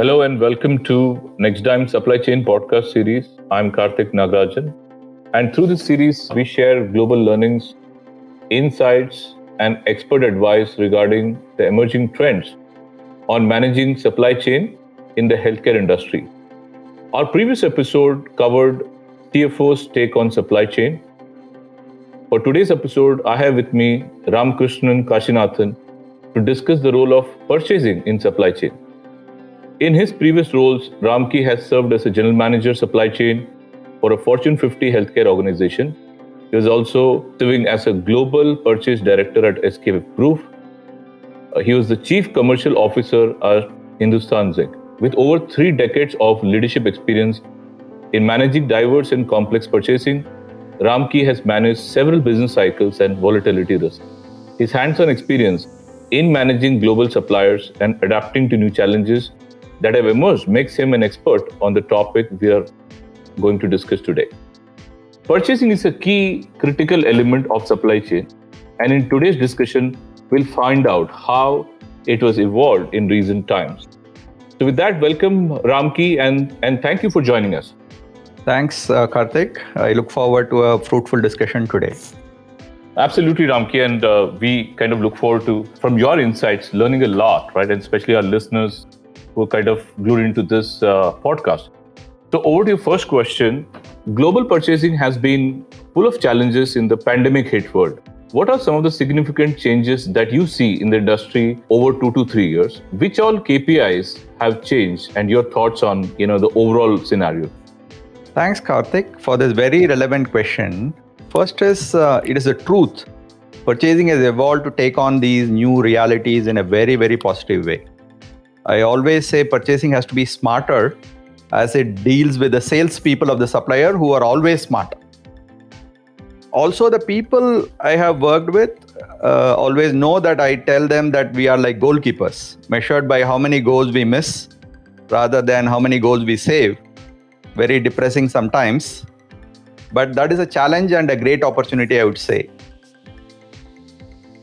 Hello and welcome to Nexdigm Supply Chain Podcast Series. I'm Kartik Nagarajan. And through this series, we share global learnings, insights, and expert advice regarding the emerging trends on managing supply chain in the healthcare industry. Our previous episode covered CFO's take on supply chain. For today's episode, I have with me Ramakrishnan Kasinathan to discuss the role of purchasing in supply chain. In his previous roles, Ramki has served as a general manager supply chain for a Fortune 50 healthcare organization. He was also serving as a global purchase director at SK Proof. He was the chief commercial officer at Hindustan Zinc. With over 3 decades of leadership experience in managing diverse and complex purchasing, Ramki has managed several business cycles and volatility risk. His hands-on experience in managing global suppliers and adapting to new challenges that have emerged makes him an expert on the topic we are going to discuss today. Purchasing is a key critical element of supply chain, and in today's discussion, we'll find out how it was evolved in recent times. So with that, welcome Ramki and thank you for joining us. Thanks, Kartik. I look forward to a fruitful discussion today. Absolutely, Ramki, and we kind of look forward to, from your insights, learning a lot, right? And especially our listeners who are kind of glued into this podcast. So over to your first question. Global purchasing has been full of challenges in the pandemic hit world. What are some of the significant changes that you see in the industry over 2 to 3 years? Which all KPIs have changed, and your thoughts on the overall scenario? Thanks, Kartik, for this very relevant question. First is, it is the truth. Purchasing has evolved to take on these new realities in a very, very positive way. I always say purchasing has to be smarter as it deals with the salespeople of the supplier who are always smart. Also, the people I have worked with always know that I tell them that we are like goalkeepers, measured by how many goals we miss rather than how many goals we save. Very depressing sometimes, but that is a challenge and a great opportunity, I would say.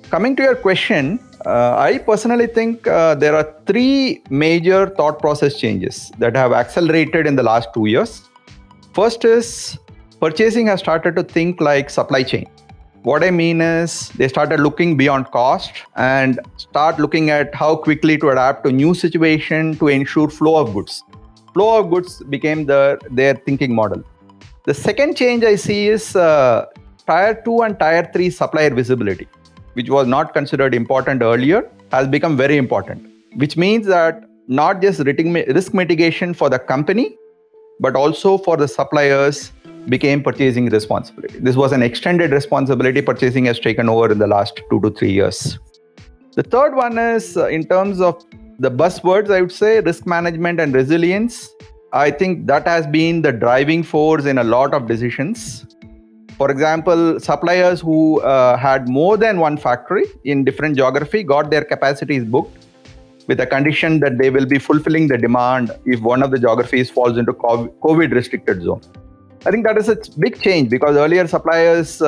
Coming to your question, I personally think there are 3 major thought process changes that have accelerated in the last 2 years. First is purchasing has started to think like supply chain. What I mean is they started looking beyond cost and start looking at how quickly to adapt to new situation to ensure flow of goods. Flow of goods became their thinking model. The second change I see is Tier 2 and Tier 3 supplier visibility, which was not considered important earlier, has become very important, which means that not just risk mitigation for the company, but also for the suppliers became purchasing responsibility. This was an extended responsibility purchasing has taken over in the last 2 to 3 years. The third one is in terms of the buzzwords, I would say risk management and resilience. I think that has been the driving force in a lot of decisions. For example, suppliers who had more than one factory in different geography got their capacities booked with a condition that they will be fulfilling the demand if one of the geographies falls into COVID restricted zone. I think that is a big change because earlier suppliers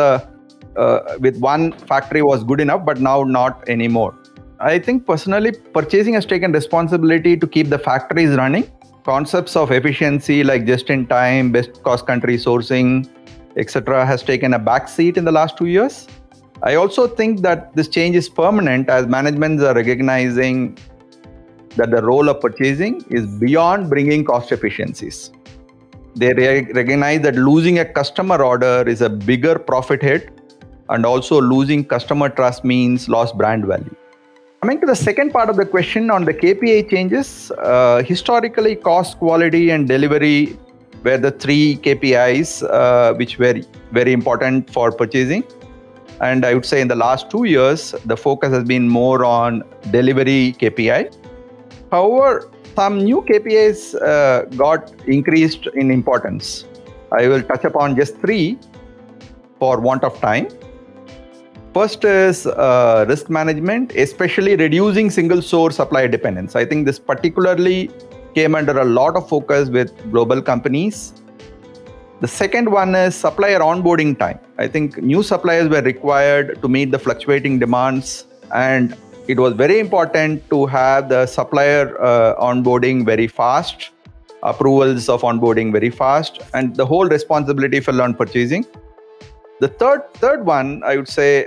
with one factory was good enough, but now not anymore. I think personally, purchasing has taken responsibility to keep the factories running. Concepts of efficiency like just-in-time, best cost country sourcing, etc. has taken a back seat in the last 2 years. I also think that this change is permanent as managements are recognizing that the role of purchasing is beyond bringing cost efficiencies. They recognize that losing a customer order is a bigger profit hit, and also losing customer trust means lost brand value. Coming to the second part of the question on the KPI changes, historically cost, quality and delivery were the 3 KPIs which were very important for purchasing. And I would say in the last 2 years, the focus has been more on delivery KPI. However, some new KPIs got increased in importance. I will touch upon just 3 for want of time. First is risk management, especially reducing single source supplier dependence. I think this particularly came under a lot of focus with global companies. The second one is supplier onboarding time. I think new suppliers were required to meet the fluctuating demands and it was very important to have the supplier onboarding very fast, approvals of onboarding very fast, and the whole responsibility fell on purchasing. The third one, I would say,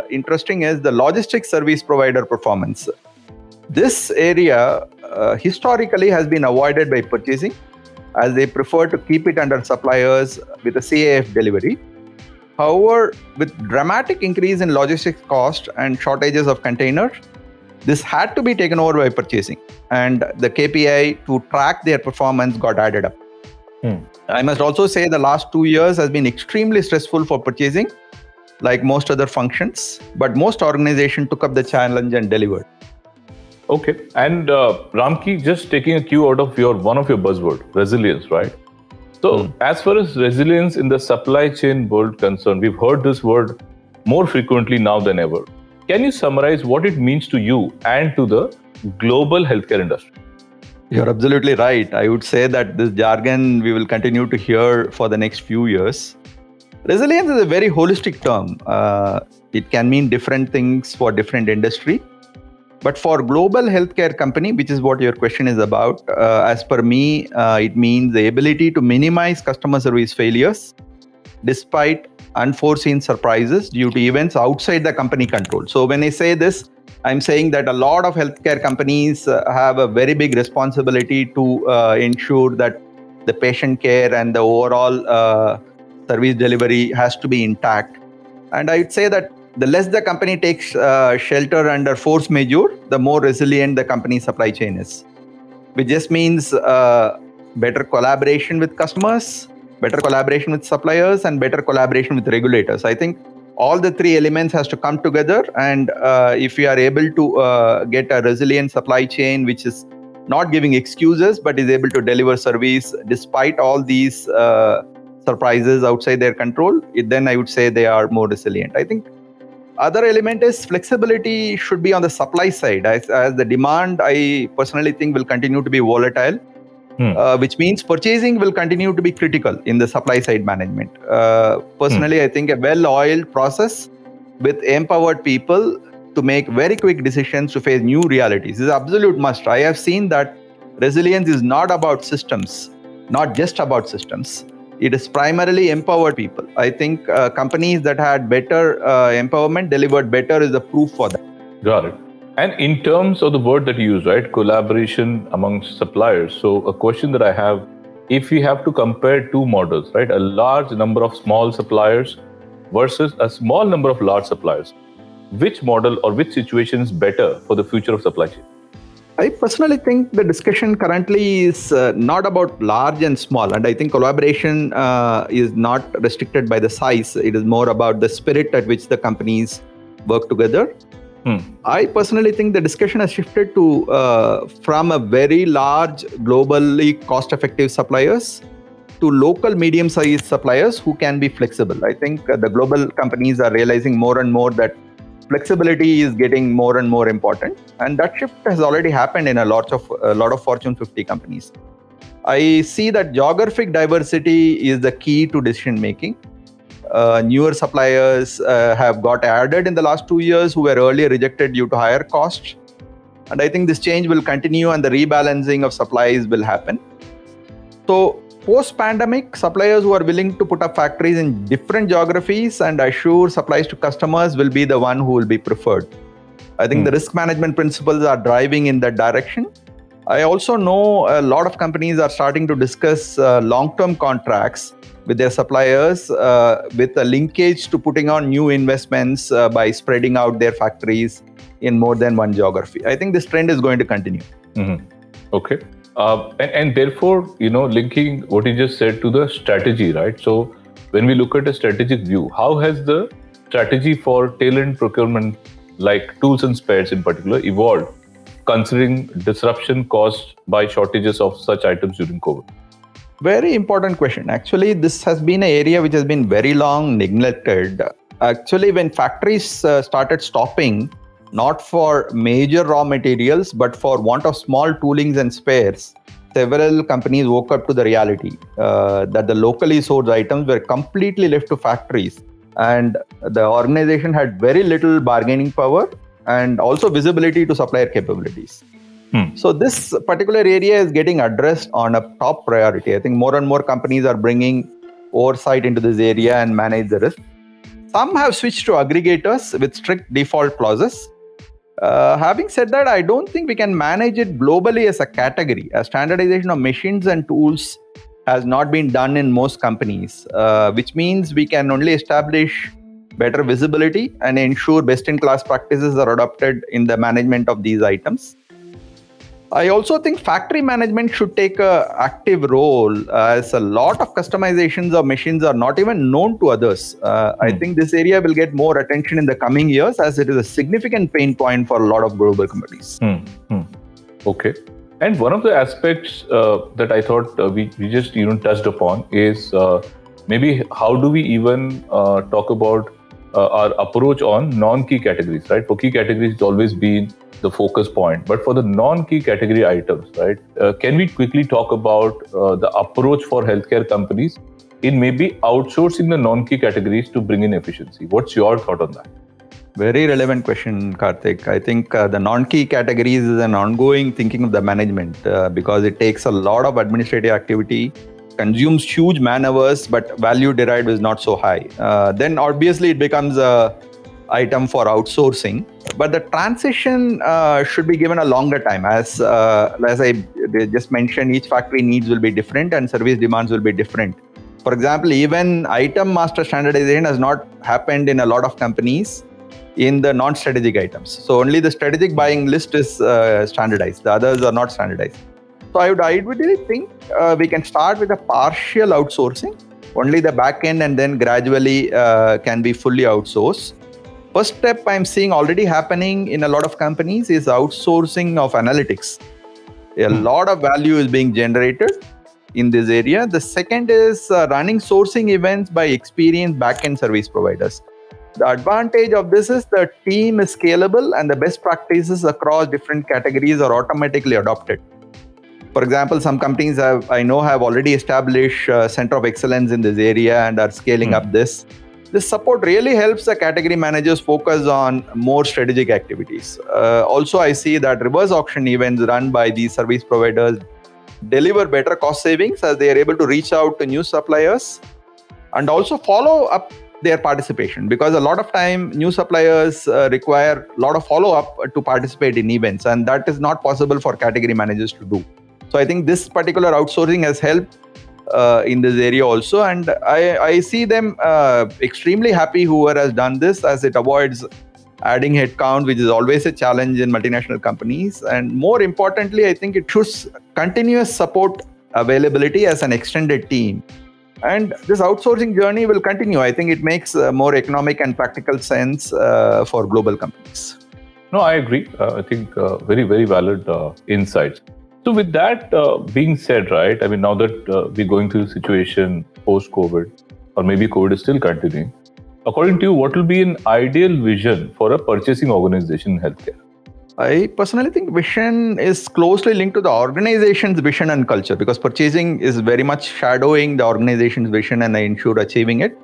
interesting is the logistics service provider performance. This area historically has been avoided by purchasing, as they prefer to keep it under suppliers with a CAF delivery. However, with dramatic increase in logistics cost and shortages of containers, this had to be taken over by purchasing, and the KPI to track their performance got added up. I must also say the last 2 years has been extremely stressful for purchasing, like most other functions, but most organizations took up the challenge and delivered. Okay. And Ramki, just taking a cue out of one of your buzzword, resilience, right? So as far as resilience in the supply chain world concerned, we've heard this word more frequently now than ever. Can you summarize what it means to you and to the global healthcare industry? You're absolutely right. I would say that this jargon we will continue to hear for the next few years. Resilience is a very holistic term. It can mean different things for different industry. But for global healthcare company, which is what your question is about, as per me, it means the ability to minimize customer service failures despite unforeseen surprises due to events outside the company control. So when I say this, I'm saying that a lot of healthcare companies have a very big responsibility to ensure that the patient care and the overall service delivery has to be intact. And I would say that the less the company takes shelter under force majeure, the more resilient the company's supply chain is. Which just means better collaboration with customers, better collaboration with suppliers, and better collaboration with regulators. I think all the three elements has to come together, and if we are able to get a resilient supply chain which is not giving excuses but is able to deliver service despite all these surprises outside their control, then I would say they are more resilient. I think other element is flexibility should be on the supply side, as the demand, I personally think, will continue to be volatile, which means purchasing will continue to be critical in the supply side management. Personally, I think a well-oiled process with empowered people to make very quick decisions to face new realities is an absolute must. I have seen that resilience is not about systems, not just about systems. It is primarily empowered people. I think companies that had better empowerment delivered better is the proof for that. Got it. And in terms of the word that you use, right, collaboration amongst suppliers. So a question that I have, if we have to compare two models, right, a large number of small suppliers versus a small number of large suppliers, which model or which situation is better for the future of supply chain? I personally think the discussion currently is not about large and small. And I think collaboration is not restricted by the size. It is more about the spirit at which the companies work together. I personally think the discussion has shifted to from a very large, globally cost-effective suppliers to local medium-sized suppliers who can be flexible. I think the global companies are realizing more and more that flexibility is getting more and more important, and that shift has already happened in a lot of Fortune 50 companies. I see that geographic diversity is the key to decision making. Newer suppliers have got added in the last 2 years who were earlier rejected due to higher costs, and I think this change will continue and the rebalancing of supplies will happen. So post-pandemic, suppliers who are willing to put up factories in different geographies and assure supplies to customers will be the one who will be preferred. I think the risk management principles are driving in that direction. I also know a lot of companies are starting to discuss long-term contracts with their suppliers with a linkage to putting on new investments by spreading out their factories in more than one geography. I think this trend is going to continue. Okay. And therefore, linking what you just said to the strategy, right? So when we look at a strategic view, how has the strategy for tail-end procurement, like tools and spares in particular, evolved, considering disruption caused by shortages of such items during COVID? Very important question. Actually, this has been an area which has been very long neglected. Actually, when factories started stopping, not for major raw materials, but for want of small toolings and spares, several companies woke up to the reality that the locally sourced items were completely left to factories, and the organization had very little bargaining power and also visibility to supplier capabilities. So this particular area is getting addressed on a top priority. I think more and more companies are bringing oversight into this area and manage the risk. Some have switched to aggregators with strict default clauses. Having said that, I don't think we can manage it globally as a category. A standardization of machines and tools has not been done in most companies, which means we can only establish better visibility and ensure best-in-class practices are adopted in the management of these items. I also think factory management should take an active role, as a lot of customizations of machines are not even known to others. I think this area will get more attention in the coming years, as it is a significant pain point for a lot of global companies. Okay. And one of the aspects that I thought we just touched upon is maybe how do we even talk about our approach on non-key categories, right? For key categories, it's always been the focus point. But for the non-key category items, right, can we quickly talk about the approach for healthcare companies in maybe outsourcing the non-key categories to bring in efficiency? What's your thought on that? Very relevant question, Kartik. I think the non-key categories is an ongoing thinking of the management because it takes a lot of administrative activity, consumes huge man hours, but value derived is not so high. Then obviously it becomes a item for outsourcing, but the transition should be given a longer time. As I just mentioned, each factory needs will be different and service demands will be different. For example, even item master standardization has not happened in a lot of companies in the non-strategic items. So only the strategic buying list is standardized. The others are not standardized. So I would ideally think we can start with a partial outsourcing, only the back end, and then gradually can be fully outsourced. First step I'm seeing already happening in a lot of companies is outsourcing of analytics. A lot of value is being generated in this area. The second is running sourcing events by experienced back-end service providers. The advantage of this is the team is scalable and the best practices across different categories are automatically adopted. For example, some companies have already established center of excellence in this area and are scaling up this. This support really helps the category managers focus on more strategic activities. Also, I see that reverse auction events run by these service providers deliver better cost savings as they are able to reach out to new suppliers and also follow up their participation, because a lot of time new suppliers require a lot of follow-up to participate in events, and that is not possible for category managers to do. So I think this particular outsourcing has helped in this area also, and I see them extremely happy whoever has done this, as it avoids adding headcount, which is always a challenge in multinational companies. And more importantly, I think it shows continuous support availability as an extended team. And this outsourcing journey will continue. I think it makes more economic and practical sense for global companies. No, I agree. I think very, very valid insights. So with that being said, right, I mean, now that we're going through the situation post-COVID, or maybe COVID is still continuing, according to you, what will be an ideal vision for a purchasing organization in healthcare? I personally think vision is closely linked to the organization's vision and culture, because purchasing is very much shadowing the organization's vision and I ensure achieving it.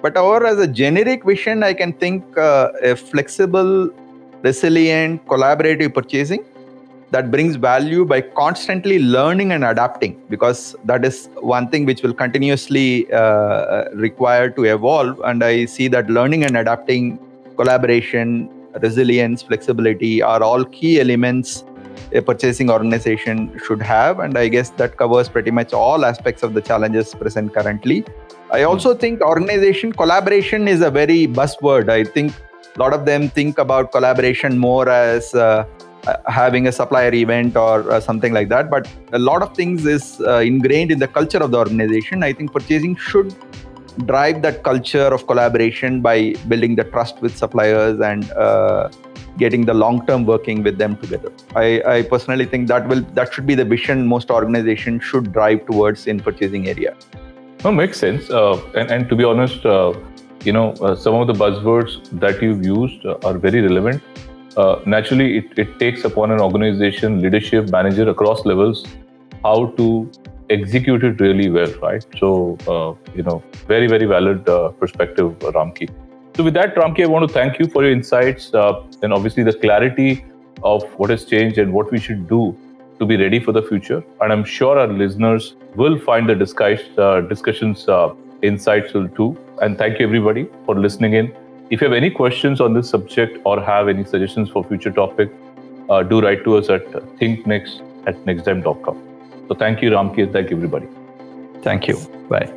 But however, as a generic vision, I can think a flexible, resilient, collaborative purchasing that brings value by constantly learning and adapting, because that is one thing which will continuously require to evolve. And I see that learning and adapting, collaboration, resilience, flexibility are all key elements a purchasing organization should have. And I guess that covers pretty much all aspects of the challenges present currently. I also think organization collaboration is a very buzzword. I think a lot of them think about collaboration more as having a supplier event or something like that. But a lot of things is ingrained in the culture of the organization. I think purchasing should drive that culture of collaboration by building the trust with suppliers and getting the long-term working with them together. I personally think that should be the vision most organizations should drive towards in purchasing area. No, makes sense. And to be honest, some of the buzzwords that you've used are very relevant. Naturally, it takes upon an organization, leadership, manager across levels, how to execute it really well, right? So, very, very valid perspective, Ramki. So with that, Ramki, I want to thank you for your insights and obviously the clarity of what has changed and what we should do to be ready for the future. And I'm sure our listeners will find the discussions insightful too. And thank you everybody for listening in. If you have any questions on this subject or have any suggestions for future topic, do write to us at thinknext@nextdigm.com. So thank you, Ramki, and thank you everybody. Thank you. Bye.